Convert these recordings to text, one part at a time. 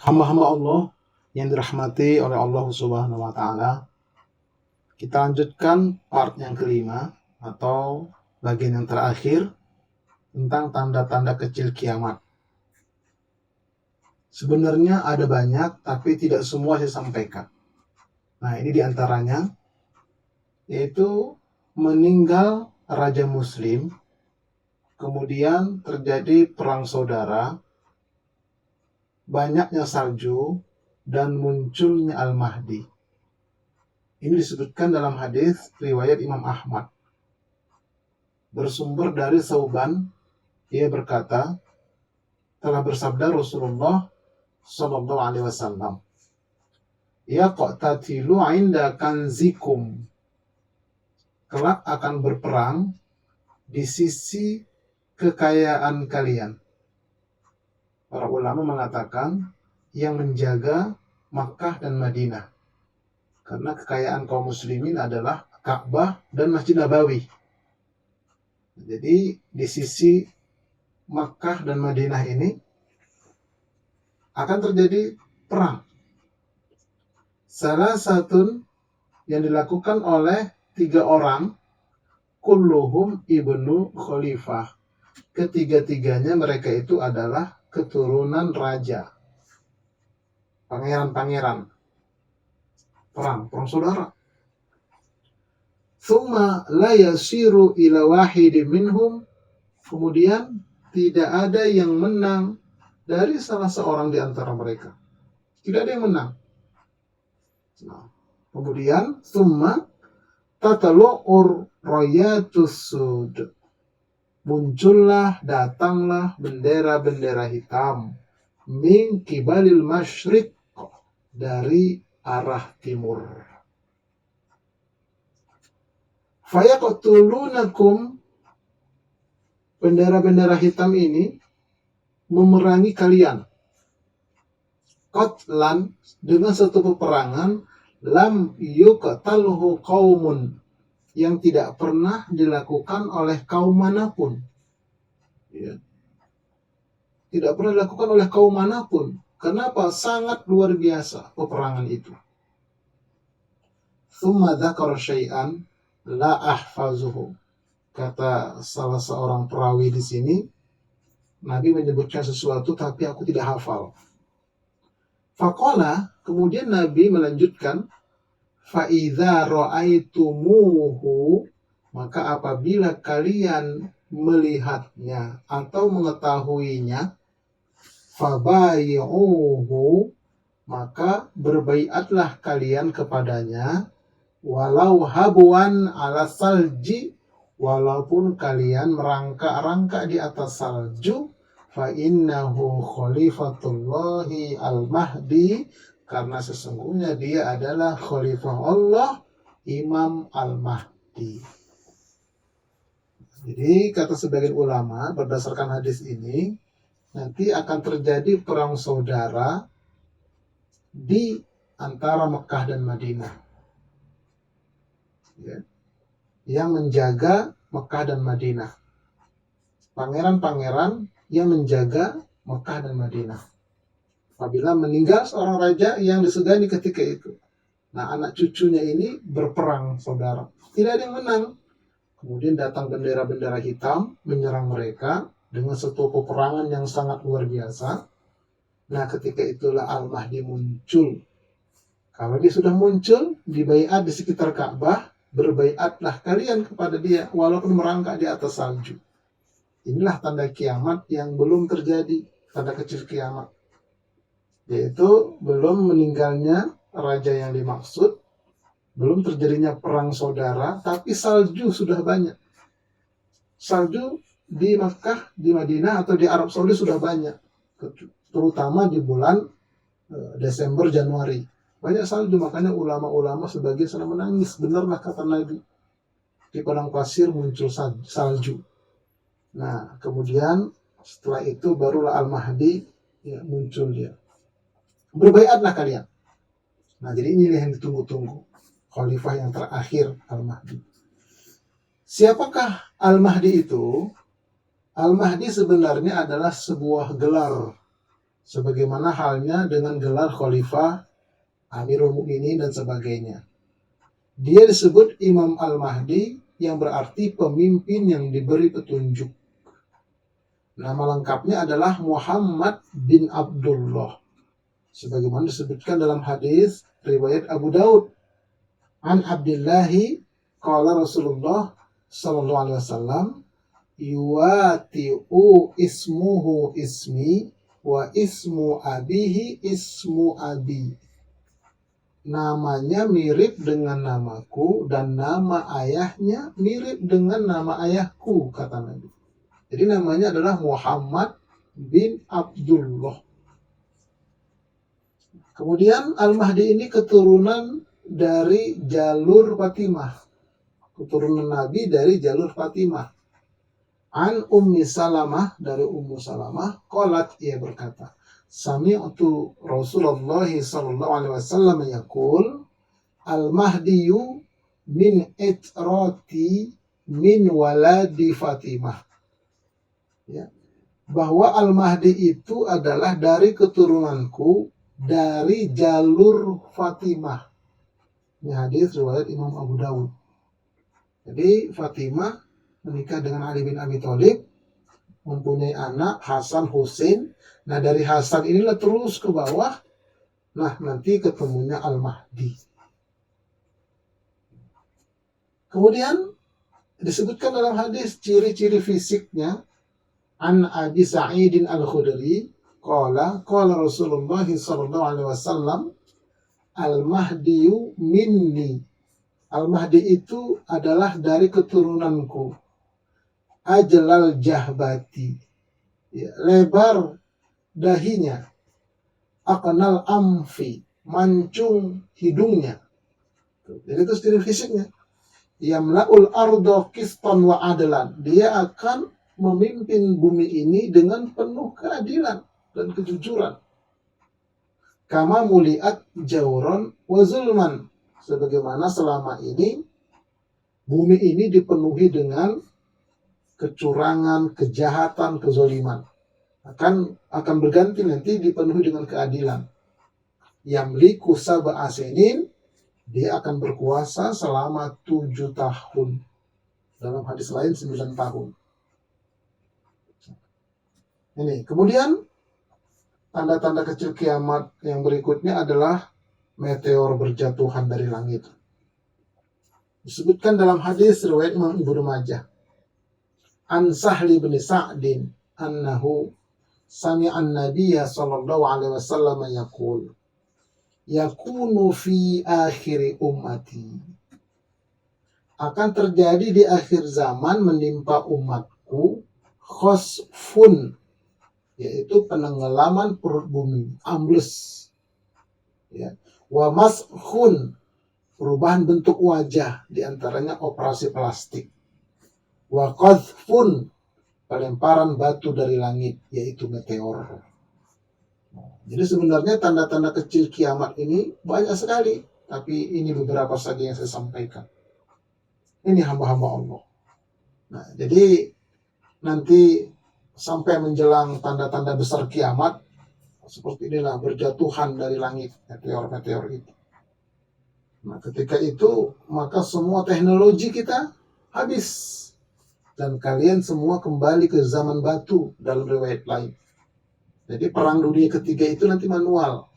Hamba-hamba Allah yang dirahmati oleh Allah Subhanahu wa taala. Kita lanjutkan part yang kelima atau bagian yang terakhir tentang tanda-tanda kecil kiamat. Sebenarnya ada banyak, tapi tidak semua saya sampaikan. Nah, ini diantaranya, yaitu meninggal Raja Muslim, kemudian terjadi perang saudara, banyaknya salju, dan munculnya Al-Mahdi. Ini disebutkan dalam hadis riwayat Imam Ahmad. Bersumber dari Sauban, ia berkata, telah bersabda Rasulullah Sallallahu Alaihi Wasallam, ya qatatilu inda kanzikum, kelak akan berperang di sisi kekayaan kalian. Para ulama mengatakan yang menjaga Makkah dan Madinah, karena kekayaan kaum muslimin adalah Ka'bah dan Masjid Nabawi. Jadi di sisi Makkah dan Madinah ini akan terjadi perang. Salah satu yang dilakukan oleh 3 orang, kulluhum ibnu khalifah. Ketiga-tiganya mereka itu adalah keturunan raja, pangeran-pangeran. Perang saudara. Tsumma la yasiru ila wahidin minhum, kemudian tidak ada yang menang dari salah seorang di antara mereka. Tidak ada yang menang. Nah, kemudian tsumma tatlu'ur rayatus sud, muncullah, datanglah bendera-bendera hitam min kibalil masyriq, dari arah timur. Fayaqtulunakum, bendera-bendera hitam ini memerangi kalian. Qatlan, dengan satu peperangan, lam yuqtalhu qaumun, yang tidak pernah dilakukan oleh kaum manapun. Ya. Tidak pernah dilakukan oleh kaum manapun. Kenapa? Sangat luar biasa peperangan itu. Tsumma dzakara syai'an la ahfazuhu. Kata salah seorang perawi di sini, Nabi menyebutkan sesuatu tapi aku tidak hafal. Faqala, kemudian Nabi melanjutkan, fa idza ra'aitumuhu, maka apabila kalian melihatnya atau mengetahuinya, fabayi'uhu, maka berbaiatlah kalian kepadanya, walau habwan ala salji, walaupun kalian merangkak-rangkak di atas salju, fa innahu khalifatullahi al-mahdi, karena sesungguhnya dia adalah khalifah Allah, Imam al-Mahdi. Jadi kata sebagian ulama, berdasarkan hadis ini, nanti akan terjadi perang saudara di antara Mekah dan Madinah. Ya. Yang menjaga Mekah dan Madinah. Pangeran-pangeran yang menjaga Mekah dan Madinah. Apabila meninggal seorang raja yang disegani ketika itu, nah anak cucunya ini berperang saudara. Tidak ada yang menang. Kemudian datang bendera-bendera hitam menyerang mereka dengan satu peperangan yang sangat luar biasa. Nah, ketika itulah Al-Mahdi muncul. Kalau dia sudah muncul, dibaiat di sekitar Ka'bah, berbaiatlah kalian kepada dia walaupun merangkak di atas salju. Inilah tanda kiamat yang belum terjadi, tanda kecil kiamat. Yaitu belum meninggalnya raja yang dimaksud, belum terjadinya perang saudara, tapi salju sudah banyak. Salju di Makkah, di Madinah, atau di Arab Saudi sudah banyak. Terutama di bulan Desember, Januari. Banyak salju, makanya ulama-ulama sebagian sedang menangis. Benarlah kata Nabi, di padang pasir muncul salju. Nah, kemudian setelah itu barulah Al-Mahdi ya, muncul dia. Berbaiatlah kalian. Nah, jadi inilah yang ditunggu-tunggu. Khalifah yang terakhir, Al-Mahdi. Siapakah Al-Mahdi itu? Al-Mahdi sebenarnya adalah sebuah gelar, sebagaimana halnya dengan gelar khalifah, Amirul Mukminin dan sebagainya. Dia disebut Imam Al-Mahdi yang berarti pemimpin yang diberi petunjuk. Nama lengkapnya adalah Muhammad bin Abdullah, sebagaimana disebutkan dalam hadis riwayat Abu Daud. An Abdillahi qala Rasulullah sallallahu alaihi wasallam yuwati'u ismuhu ismi wa ismu abihi ismu abi. Namanya mirip dengan namaku dan nama ayahnya mirip dengan nama ayahku, kata Nabi. Jadi namanya adalah Muhammad bin Abdullah. Kemudian Al-Mahdi ini keturunan dari jalur Fatimah. Keturunan Nabi dari jalur Fatimah. An Ummi Salamah, dari Ummu Salamah, qalat, ia berkata, sami'tu Rasulullah sallallahu alaihi wasallam yaqul al-mahdiyu min itrati min waladi Fatimah. Ya, bahwa Al-Mahdi itu adalah dari keturunanku dari jalur Fatimah. Ini hadis riwayat Imam Abu Dawud. Jadi Fatimah menikah dengan Ali bin Abi Thalib, mempunyai anak Hasan Husain. Nah, dari Hasan inilah terus ke bawah. Nah, nanti ketemunya Al-Mahdi. Kemudian disebutkan dalam hadis ciri-ciri fisiknya. An Abi Sa'idin Al-Khudri qala Rasulullah sallallahu alaihi wasallam Al-Mahdiyu minni. Al-Mahdi itu adalah dari keturunanku. Ajlal jahbati, ya, lebar dahinya. Aqnal amfi, mancung hidungnya. Jadi itu ciri fisiknya. Yamla'ul ardo qistan wa adlan. Dia akan memimpin bumi ini dengan penuh keadilan dan kejujuran. Kama muliat jauron wa zulman. Sebagaimana selama ini bumi ini dipenuhi dengan kecurangan, kejahatan, kezoliman. Akan berganti nanti dipenuhi dengan keadilan. Yamliku sab'a sinin, dia akan berkuasa selama 7 tahun. Dalam hadis lain 9 tahun. Ini. Kemudian tanda-tanda kecil kiamat yang berikutnya adalah meteor berjatuhan dari langit. Disebutkan dalam hadis riwayat Imam Ibnu Majah. An Sahli bin Sa'din annahu sami'an nabiyya sallallahu alaihi wasallam yaqul yakunu fi akhir ummati. Akan terjadi di akhir zaman menimpa umatku khosfun, yaitu penenggelaman perut bumi, ambles. Ya. Wa maskhun, perubahan bentuk wajah, diantaranya operasi plastik. Wa qadhfun, pelemparan batu dari langit, yaitu meteor. Jadi sebenarnya tanda-tanda kecil kiamat ini banyak sekali, tapi ini beberapa saja yang saya sampaikan. Ini hamba-hamba Allah. Nah, jadi nanti sampai menjelang tanda-tanda besar kiamat, seperti inilah berjatuhan dari langit meteor-meteor itu. Nah, ketika itu maka semua teknologi kita habis. Dan kalian semua kembali ke zaman batu dalam riwayat lain. Jadi perang dunia ketiga itu nanti manual.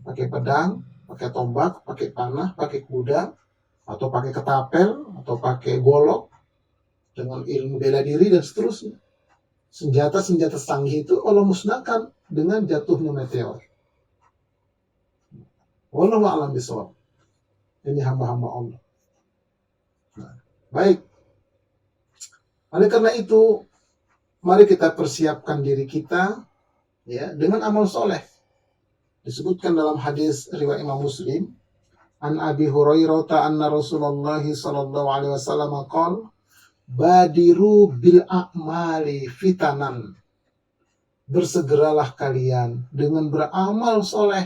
Pakai pedang, pakai tombak, pakai panah, pakai kuda, atau pakai ketapel, atau pakai golok, dengan ilmu bela diri dan seterusnya. Senjata-senjata canggih itu Allah musnahkan dengan jatuhnya meteor. Wallahu a'lam bishawab. Ini hamba-hamba Allah. Nah, baik. Oleh karena itu, mari kita persiapkan diri kita ya dengan amal soleh. Disebutkan dalam hadis riwayat Imam Muslim, an Abi Hurairah anna Rasulullah sallallahu alaihi wasallam qala badiru bil a'mali fitanan. Bersegeralah kalian dengan beramal soleh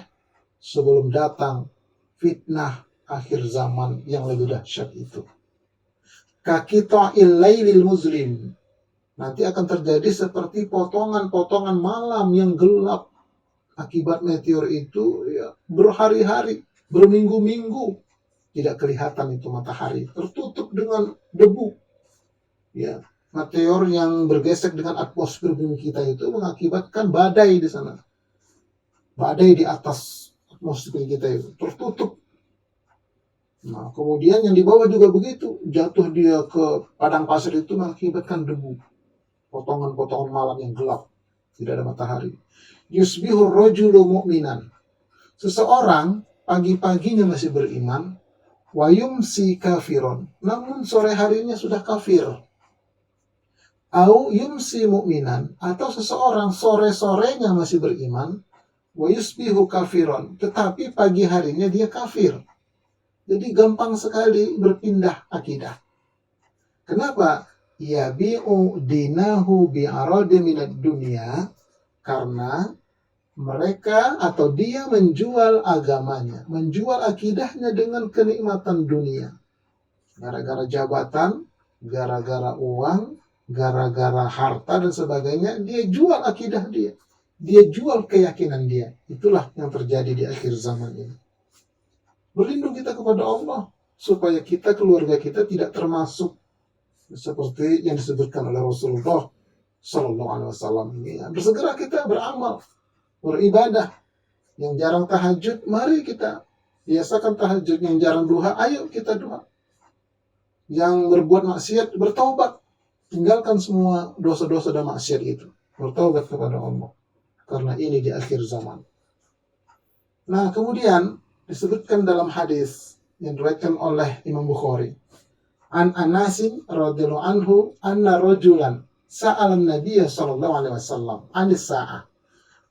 sebelum datang fitnah akhir zaman yang lebih dahsyat itu. Kakita'il lailil muzlim. Nanti akan terjadi seperti potongan-potongan malam yang gelap. akibat meteor itu ya, berhari-hari, berminggu-minggu tidak kelihatan itu matahari, tertutup dengan debu. Ya, meteor yang bergesek dengan atmosfer bumi kita itu mengakibatkan badai di sana. Badai di atas atmosfer kita itu tertutup. Nah, kemudian yang di bawah juga begitu, jatuh dia ke padang pasir itu mengakibatkan debu. Potongan-potongan malam yang gelap, tidak ada matahari. Yusbihur rajulu mu'minan. Seseorang pagi-paginya masih beriman, wa yumsi kafiron. Namun sore harinya sudah kafir. Au yumsi mu'minan, atau seseorang sore-sorenya masih beriman, wa yusbihu kafiron, tetapi pagi harinya dia kafir. Jadi gampang sekali berpindah akidah. Kenapa? Yabi'u dinahu bi'aradi minad dunia, karena mereka atau dia menjual agamanya, menjual akidahnya dengan kenikmatan dunia. Gara-gara jabatan, gara-gara uang, gara-gara harta dan sebagainya, dia jual akidah dia. Dia jual keyakinan dia. Itulah yang terjadi di akhir zaman ini. Berlindung kita kepada Allah supaya kita, keluarga kita tidak termasuk seperti yang disebutkan oleh Rasulullah Sallallahu Alaihi Wasallam ini. Bersegera kita beramal, beribadah. Yang jarang tahajud, mari kita biasakan tahajud. Yang jarang duha, ayo kita duha. Yang berbuat maksiat, bertaubat. Tinggalkan semua dosa-dosa dan maksiat itu. Bertaubat kepada Allah. Karena ini di akhir zaman. Nah, kemudian disebutkan dalam hadis yang diriwayatkan oleh Imam Bukhari. An Anasin radhiyallahu anhu anna rajulan sa'ala Nabiy sallallahu alaihi wasallam anis sa'ah.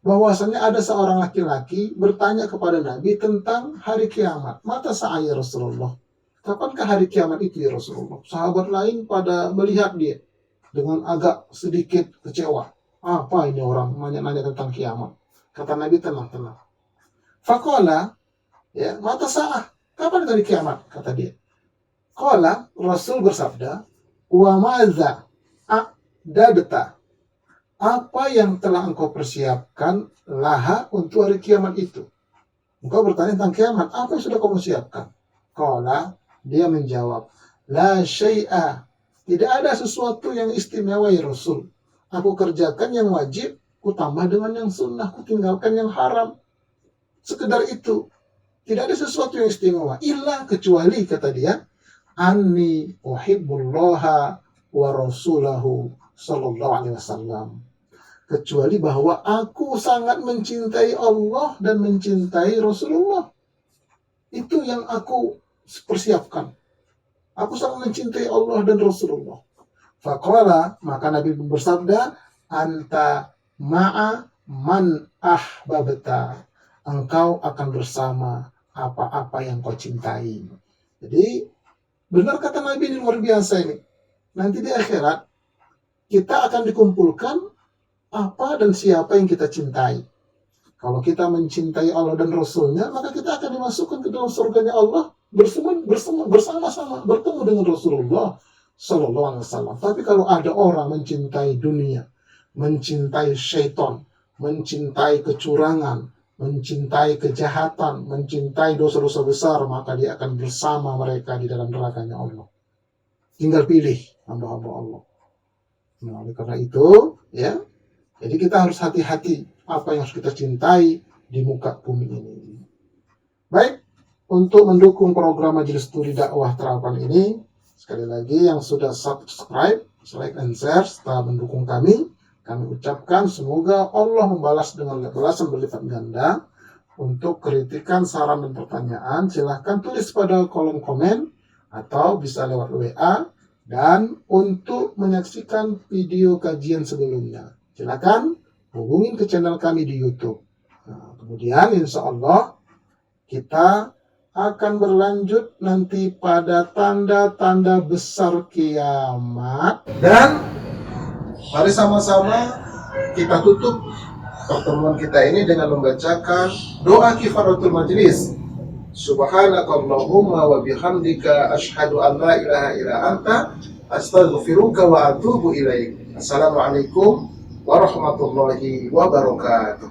Bahwasanya ada seorang laki-laki bertanya kepada Nabi tentang hari kiamat. Mata sa'ah ya Rasulullah. Kapankah hari kiamat itu ya Rasulullah? Sahabat lain pada melihat dia dengan agak sedikit kecewa. Apa ini orang nanya-nanya tentang kiamat? Kata Nabi, tenang-tenang. Faqala, ya, mata sa'ah, kapan hari kiamat? Kata dia. Qala, Rasul bersabda, wa maza a'dadta. Apa yang telah engkau persiapkan laha untuk hari kiamat itu? Engkau bertanya tentang kiamat, apa yang sudah kamu siapkan? Qala, dia menjawab, la syai'a. Tidak ada sesuatu yang istimewa ya Rasul. Aku kerjakan yang wajib, ku tambah dengan yang sunnah, ku tinggalkan yang haram. Sekedar itu. Tidak ada sesuatu yang istimewa. Illa kecuali, kata dia, anni uhibbullaha wa rasulahu sallallahu alaihi wasallam. Kecuali bahwa aku sangat mencintai Allah dan mencintai Rasulullah. Itu yang aku persiapkan. Aku sangat mencintai Allah dan Rasulullah. Faqala, maka Nabi bersabda, anta ma'a man ahbabta. Engkau akan bersama apa-apa yang kau cintai. Jadi, benar kata Nabi ini luar biasa ini. Nanti di akhirat, kita akan dikumpulkan apa dan siapa yang kita cintai. Kalau kita mencintai Allah dan Rasulnya, maka kita akan dimasukkan ke dalam surganya Allah bersama-sama bertemu dengan Rasulullah Sallallahu Alaihi Wasallam. Tapi kalau ada orang mencintai dunia, mencintai syaitan, mencintai kecurangan, mencintai kejahatan, mencintai dosa-dosa besar, maka dia akan bersama mereka di dalam nerakanya Allah. Tinggal pilih hamba-hamba Allah. Nah, oleh karena itu, ya, jadi kita harus hati-hati apa yang harus kita cintai di muka bumi ini. Baik, untuk mendukung program Majelis Studi Dakwah Terapan ini, sekali lagi yang sudah subscribe, like and share, serta mendukung kami ucapkan semoga Allah membalas dengan balasan berlipat ganda. Untuk kritikan, saran, dan pertanyaan, silahkan tulis pada kolom komen atau bisa lewat WA. Dan untuk menyaksikan video kajian sebelumnya, silakan hubungin ke channel kami di YouTube. Nah, kemudian insya Allah kita akan berlanjut nanti pada tanda-tanda besar kiamat. Dan mari sama-sama kita tutup pertemuan kita ini dengan membacakan doa kifaratul majlis. Subhanakallahumma wa bihamdika asyhadu an la ilaha illa anta astaghfiruka wa atubu ilaik. Assalamualaikum warahmatullahi wabarakatuh.